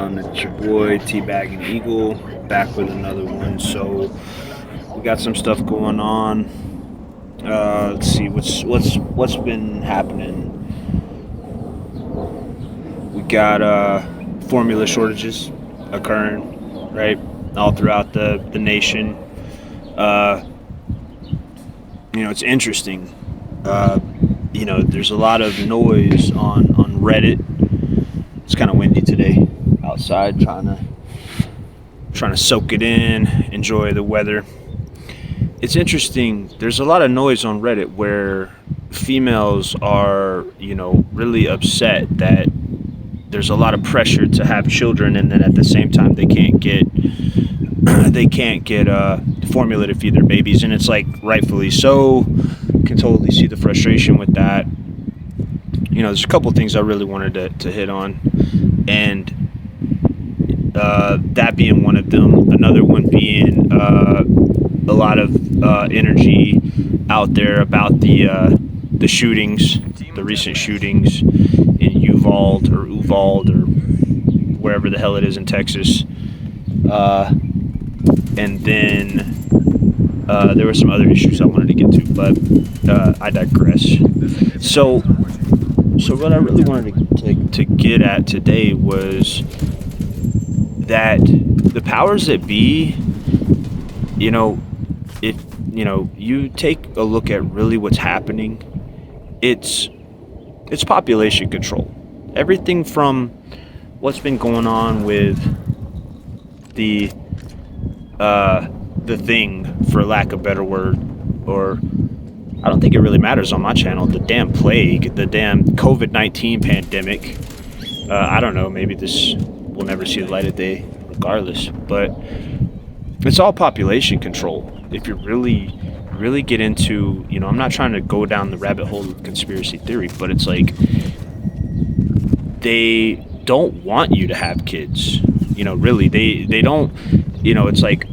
It's your boy Teabagging Eagle back with another one. So we got some stuff going on. Let's see what's been happening. We got formula shortages occurring, right, all throughout the nation. Uh, it's interesting. Uh, there's a lot of noise on Reddit. It's kind of windy today outside, trying to soak it in, enjoy the weather. It's interesting. There's a lot of noise on Reddit where females are, really upset that there's a lot of pressure to have children, and then at the same time they can't get formula to feed their babies, and it's like rightfully so. Can totally see the frustration with that. There's a couple things I really wanted to hit on, and that being one of them. Another one being a lot of energy out there about the shootings, the recent shootings in Uvalde or wherever the hell it is in Texas. And then there were some other issues I wanted to get to, but I digress. So what I really wanted to get at today was that the powers that be, if you take a look at really what's happening, it's population control. Everything from what's been going on with the thing, for lack of a better word, or I don't think it really matters on my channel, the damn plague, the damn COVID-19 pandemic. I don't know, maybe this will never see the light of day regardless, but it's all population control. If you really get into, I'm not trying to go down the rabbit hole of conspiracy theory, but it's like they don't want you to have kids. Really, they don't, it's like,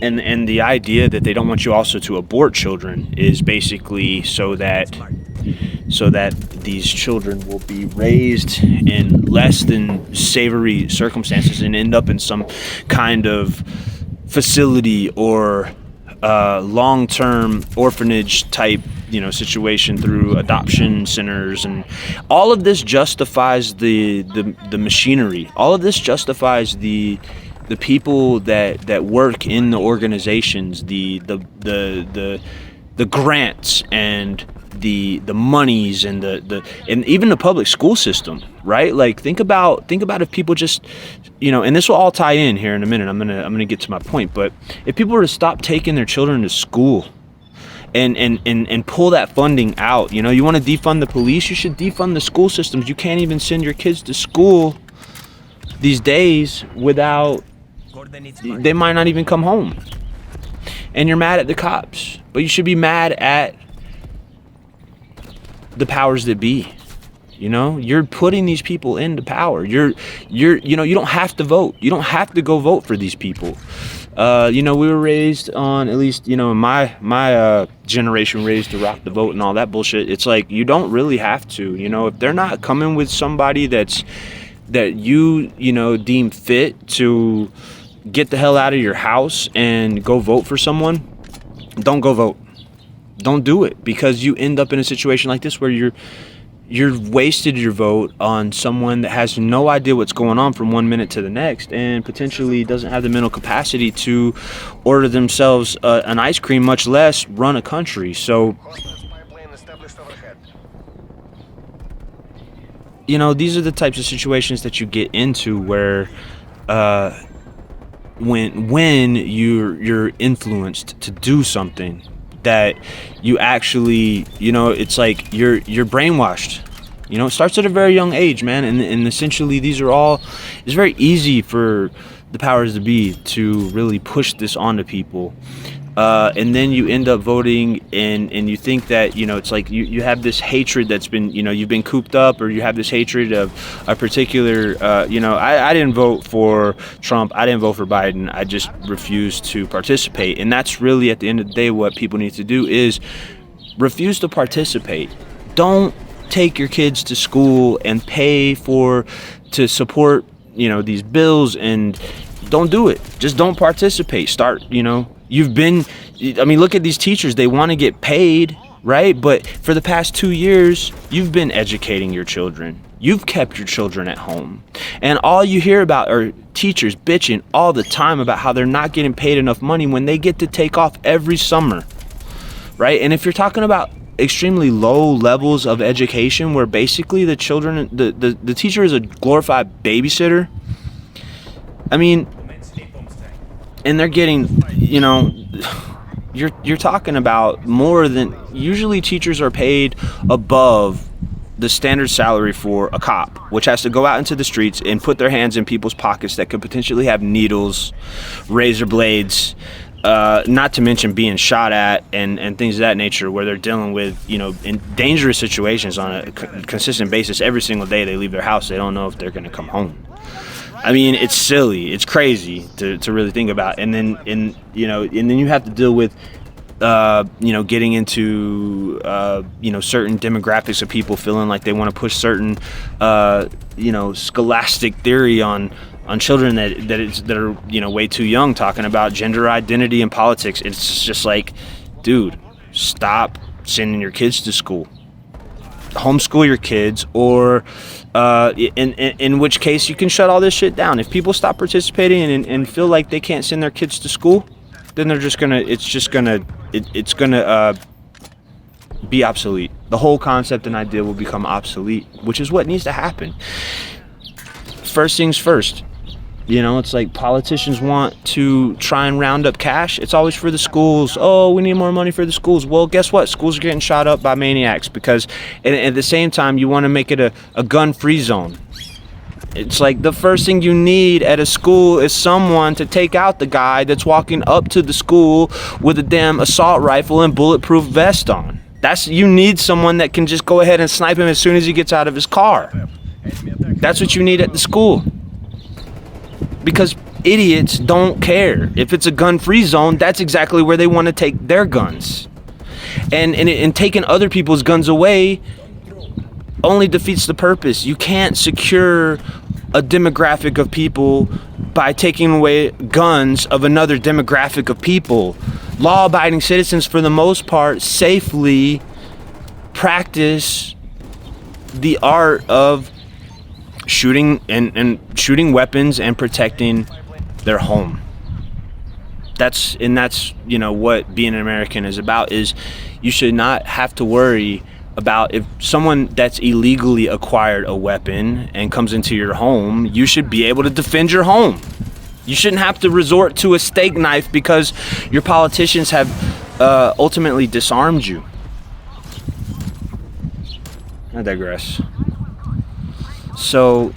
and the idea that they don't want you also to abort children is basically so that these children will be raised in less than savory circumstances and end up in some kind of facility or long-term orphanage type situation through adoption centers. And all of this justifies the machinery. All of this justifies the people that work in the organizations, the grants and the monies and and even the public school system, right? Like think about if people just, and this will all tie in here in a minute. I'm gonna get to my point, but if people were to stop taking their children to school and pull that funding out, you want to defund the police, you should defund the school systems. You can't even send your kids to school these days without, they might not even come home. And you're mad at the cops, but you should be mad at the powers that be. You're putting these people into power. You don't have to vote. You don't have to go vote for these people. We were raised on, at least, my generation raised to rock the vote and all that bullshit. It's like, you don't really have to, if they're not coming with somebody that you deem fit to get the hell out of your house and go vote for someone, don't go vote. Don't do it, because you end up in a situation like this where you're wasted your vote on someone that has no idea what's going on from one minute to the next, and potentially doesn't have the mental capacity to order themselves an ice cream, much less run a country. So these are the types of situations that you get into where when you're influenced to do something that you actually, it's like you're brainwashed. It starts at a very young age, man, and essentially it's very easy for the powers to be to really push this onto people. And then you end up voting, and you think that, it's like you have this hatred that's been, you've been cooped up, or you have this hatred of a particular, I didn't vote for Trump, I didn't vote for Biden, I just refused to participate. And that's really, at the end of the day, what people need to do is refuse to participate. Don't take your kids to school and pay to support these bills, and don't do it. Just don't participate. Start, look at these teachers. They want to get paid, right? But for the past 2 years, you've been educating your children. You've kept your children at home. And all you hear about are teachers bitching all the time about how they're not getting paid enough money when they get to take off every summer, right? And if you're talking about extremely low levels of education where basically the children, the teacher is a glorified babysitter, and they're getting, you're talking about more than, usually teachers are paid above the standard salary for a cop, which has to go out into the streets and put their hands in people's pockets that could potentially have needles, razor blades, not to mention being shot at and things of that nature, where they're dealing with, in dangerous situations on a consistent basis. Every single day they leave their house, they don't know if they're going to come home. It's silly. It's crazy to really think about. And then you have to deal with getting into certain demographics of people feeling like they want to push certain scholastic theory on children that are way too young, talking about gender identity and politics. It's just like, dude, stop sending your kids to school. Homeschool your kids, or in which case you can shut all this shit down. If people stop participating and feel like they can't send their kids to school, then it's gonna be obsolete. The whole concept and idea will become obsolete, which is what needs to happen. First things first. It's like politicians want to try and round up cash. It's always for the schools. Oh, we need more money for the schools. Well, guess what? Schools are getting shot up by maniacs because, and at the same time, you want to make it a gun-free zone. It's like the first thing you need at a school is someone to take out the guy that's walking up to the school with a damn assault rifle and bulletproof vest on. You need someone that can just go ahead and snipe him as soon as he gets out of his car. That's what you need at the school. Because idiots don't care. If it's a gun-free zone, that's exactly where they want to take their guns. And taking other people's guns away only defeats the purpose. You can't secure a demographic of people by taking away guns of another demographic of people. Law-abiding citizens, for the most part, safely practice the art of shooting and shooting weapons and protecting their home. That's what being an American is about. Is you should not have to worry about if someone that's illegally acquired a weapon and comes into your home. You should be able to defend your home. You shouldn't have to resort to a steak knife because your politicians have ultimately disarmed you. I digress. So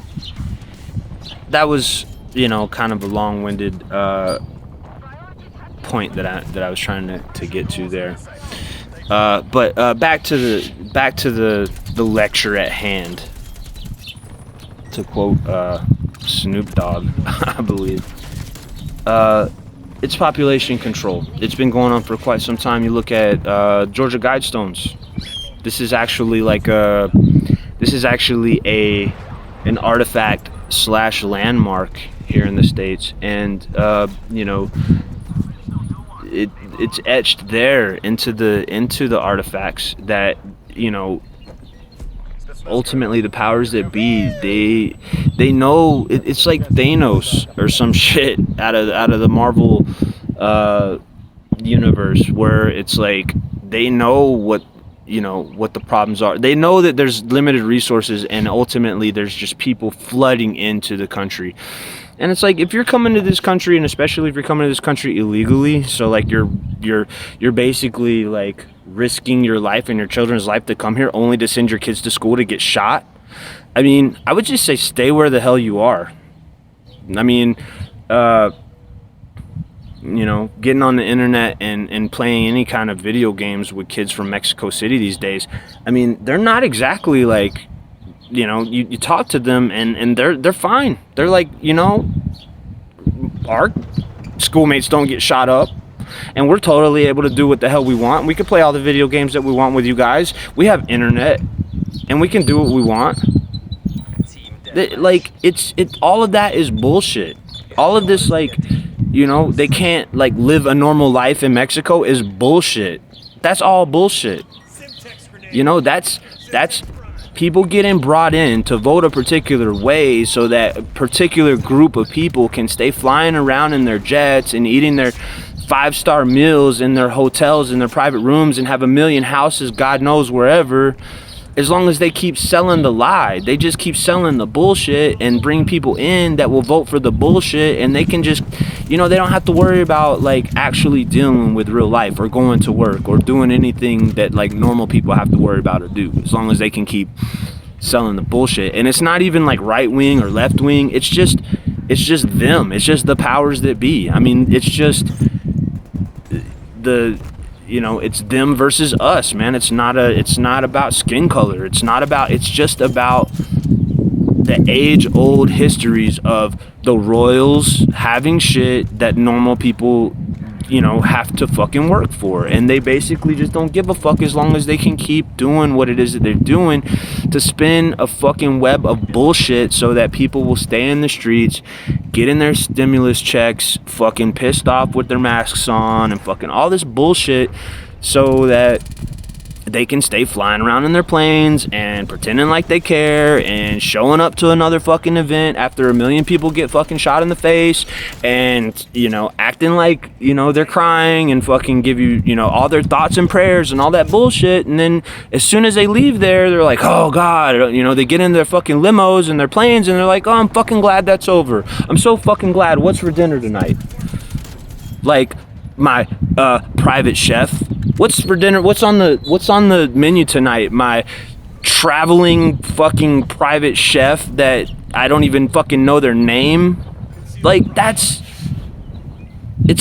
that was, kind of a long-winded point that I was trying to get to there. But back to the lecture at hand. To quote Snoop Dogg, I believe. It's population control. It's been going on for quite some time. You look at Georgia Guidestones. This is actually an artifact / landmark here in the States, and it's etched there into the artifacts that ultimately the powers that be, they know. It's like Thanos or some shit out of the Marvel universe, where it's like they know what the problems are. They know that there's limited resources, and ultimately there's just people flooding into the country. And it's like, if you're coming to this country, and especially if you're coming to this country illegally, so like you're basically like risking your life and your children's life to come here only to send your kids to school to get shot. I would just say stay where the hell you are. Getting on the internet and playing any kind of video games with kids from Mexico City these days, they're not exactly like, you talk to them and they're fine. They're like, our schoolmates don't get shot up, and we're totally able to do what the hell we want. We can play all the video games that we want with you guys. We have internet, and we can do what we want. Like, it's all of that is bullshit. All of this, like, you know, they can't like live a normal life in Mexico is bullshit. That's all bullshit. You know, that's people getting brought in to vote a particular way so that a particular group of people can stay flying around in their jets and eating their 5-star meals in their hotels, in their private rooms, and have a million houses, God knows wherever. As long as they keep selling the lie, they just keep selling the bullshit and bring people in that will vote for the bullshit, and they can just, you know, they don't have to worry about like actually dealing with real life or going to work or doing anything that like normal people have to worry about or do, as long as they can keep selling the bullshit. And it's not even like right wing or left wing, it's just them, it's just the powers that be. I mean, it's just the, you know, it's them versus us, man. It's not about skin color. It's just about the age-old histories of the royals having shit that normal people, you know, have to fucking work for, and they basically just don't give a fuck as long as they can keep doing what it is that they're doing to spin a fucking web of bullshit so that people will stay in the streets, getting their stimulus checks, fucking pissed off with their masks on and fucking all this bullshit, so that they can stay flying around in their planes and pretending like they care and showing up to another fucking event after a million people get fucking shot in the face, and, you know, acting like, you know, they're crying and fucking give you, you know, all their thoughts and prayers and all that bullshit. And then as soon as they leave there, they're like, oh God, you know, they get in their fucking limos and their planes and they're like, oh, I'm fucking glad that's over. I'm so fucking glad. What's for dinner tonight? Like, my private chef. What's for dinner? What's on the menu tonight? My traveling fucking private chef that I don't even fucking know their name. Like, it's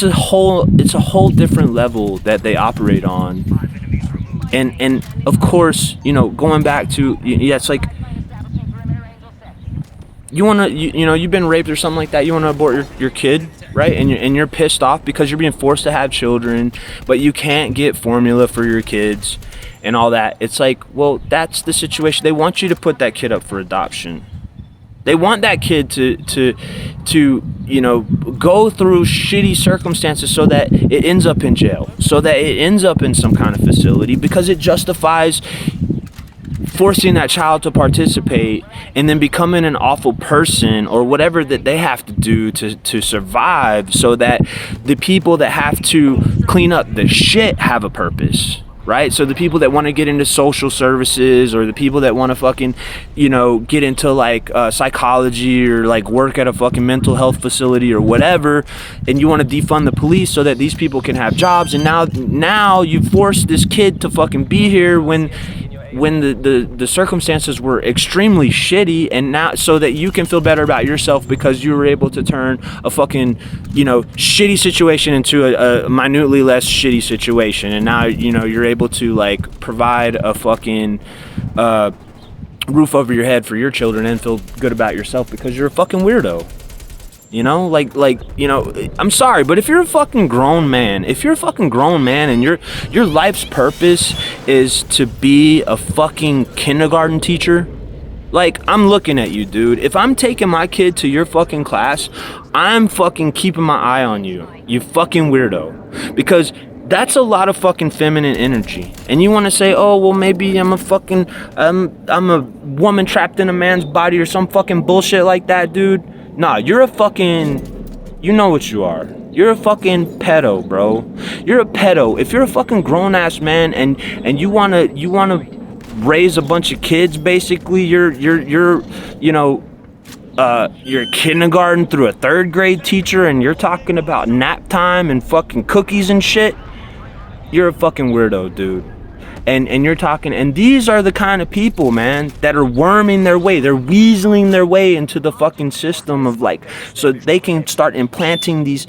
a whole different level that they operate on. And of course, you know, going back to, yeah, it's like, you want to, you know, you've been raped or something like that, you want to abort your kid, right? And you're pissed off because you're being forced to have children, but you can't get formula for your kids and all that. It's like, well, that's the situation. They want you to put that kid up for adoption. They want that kid to you know, go through shitty circumstances so that it ends up in jail, so that it ends up in some kind of facility, because it justifies forcing that child to participate and then becoming an awful person or whatever that they have to do to survive, so that the people that have to clean up the shit have a purpose, right? So the people that want to get into social services, or the people that want to fucking, you know, get into like psychology or like work at a fucking mental health facility or whatever, and you want to defund the police so that these people can have jobs, and now you force this kid to fucking be here when the circumstances were extremely shitty, and now so that you can feel better about yourself because you were able to turn a fucking, you know, shitty situation into a minutely less shitty situation, and now, you know, you're able to like provide a fucking roof over your head for your children and feel good about yourself because you're a fucking weirdo. You know, like, you know, I'm sorry, but if you're a fucking grown man, and your life's purpose is to be a fucking kindergarten teacher, like, I'm looking at you, dude. If I'm taking my kid to your fucking class, I'm fucking keeping my eye on you, you fucking weirdo. Because that's a lot of fucking feminine energy. And you want to say, oh, well, maybe I'm a woman trapped in a man's body or some fucking bullshit like that, dude. Nah, you're a fucking, you know what you are. You're a fucking pedo, bro. You're a pedo. If you're a fucking grown-ass man and you wanna raise a bunch of kids, basically, you're you know, you're kindergarten through a 3rd grade teacher, and you're talking about nap time and fucking cookies and shit, you're a fucking weirdo, dude. And you're talking, and these are the kind of people, man, that are worming their way, they're weaseling their way into the fucking system of like, so they can start implanting these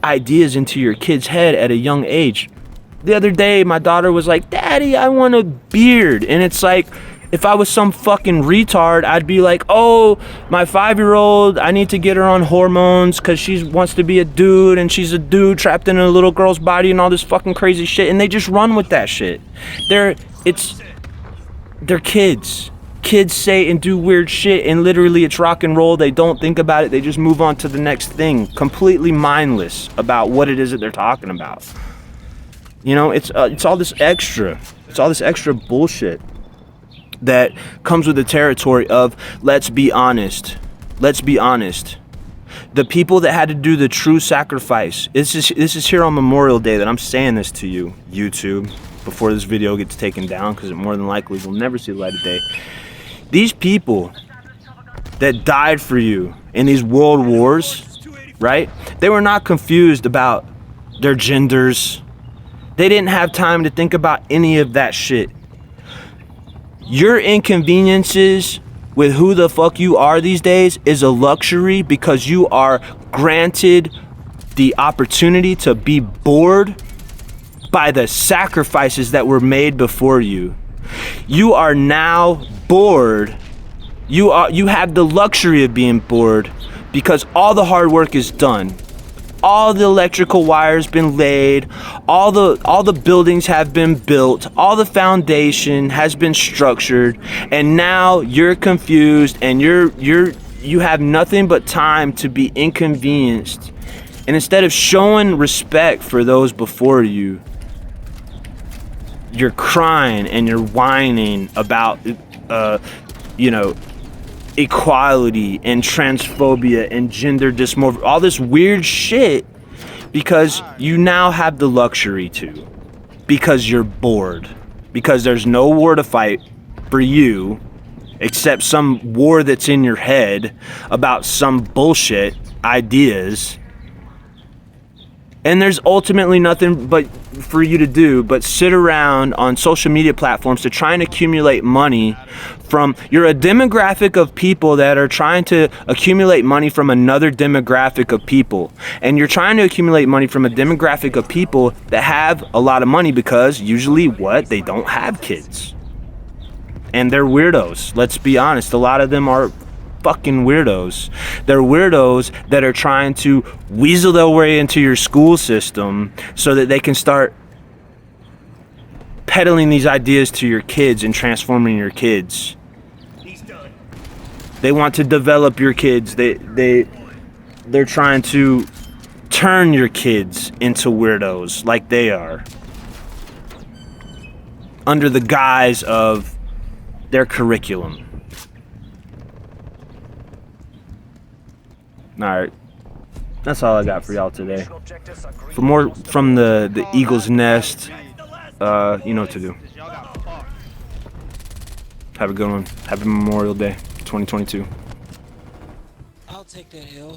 ideas into your kid's head at a young age. The other day, my daughter was like, Daddy, I want a beard. And it's like, if I was some fucking retard, I'd be like, oh, my 5-year-old, I need to get her on hormones because she wants to be a dude, and she's a dude trapped in a little girl's body and all this fucking crazy shit. And they just run with that shit. They're kids. kids say and do weird shit, and literally it's rock and roll. They don't think about it. They just move on to the next thing, completely mindless about what it is that they're talking about. You know, it's all this extra. It's all this extra bullshit that comes with the territory of, let's be honest. Let's be honest. The people that had to do the true sacrifice. This is here on Memorial Day that I'm saying this to you, YouTube, before this video gets taken down, because it more than likely will never see the light of day. These people that died for you in these world wars, right? They were not confused about their genders. They didn't have time to think about any of that shit. Your inconveniences with who the fuck you are these days is a luxury because you are granted the opportunity to be bored by the sacrifices that were made before you. You are now bored. You have the luxury of being bored because all the hard work is done. All the electrical wires been laid, all the buildings have been built, all the foundation has been structured, and now you're confused and you have nothing but time to be inconvenienced. And instead of showing respect for those before you, you're crying and you're whining about equality and transphobia and gender dysmorphia, all this weird shit, because you now have the luxury to, because you're bored, because there's no war to fight for you except some war that's in your head about some bullshit ideas. And there's ultimately nothing but for you to do but sit around on social media platforms to try and accumulate money from, you're a demographic of people that are trying to accumulate money from another demographic of people. And you're trying to accumulate money from a demographic of people that have a lot of money because usually they don't have kids. And they're weirdos. Let's be honest. A lot of them are fucking weirdos. They're weirdos that are trying to weasel their way into your school system so that they can start peddling these ideas to your kids and transforming your kids. They want to develop your kids. They're trying to turn your kids into weirdos like they are, under the guise of their curriculum. Alright, that's all I got for y'all today. For more from the Eagle's Nest, you know what to do. Have a good one. Happy Memorial Day 2022. I'll take that L.